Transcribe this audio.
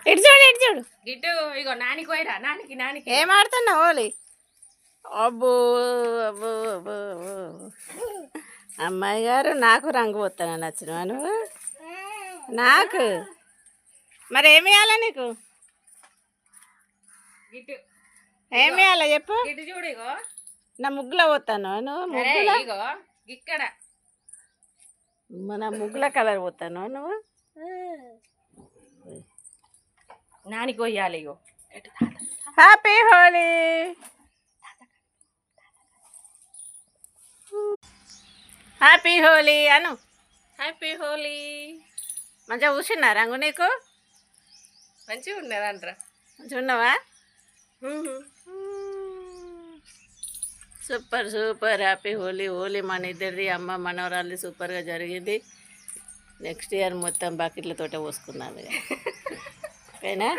ఇటు చూడు ఇటు చూడు గిట్టు ఇగో నానికి పోయిరా నానికి ఏం ఆడుతున్నావు హోలీ అబ్బో అబ్బో అబ్బో అబ్బో. అమ్మాయి గారు నాకు రంగు పోతాను నచ్చిన నువ్వు నాకు మరి ఏమి వేయాలా నీకు గిట్టు ఏమి వేయాలా చెప్పు గిట్టు చూడు ఇగో నా ముగ్గులో పోతాను నువ్వు ముగ్గులో ఇగో ఇక్కడ మన ముగ్గుల కలర్ పోతాను నువ్వు నానికి పోయాలి ఇగో హ్యాపీ హోలీ హ్యాపీ హోలీ అను హ్యాపీ హోలీ మంచిగా కూర్చున్నా రంగు నీకు మంచిగా ఉన్నదంట్రా మంచిగా ఉన్నావా super super happy Holi Holi మన ఇద్దరిది అమ్మ మనవరాలి సూపర్గా జరిగింది నెక్స్ట్ ఇయర్ మొత్తం బకెట్లతోటే పోసుకున్నాను ఓకేనా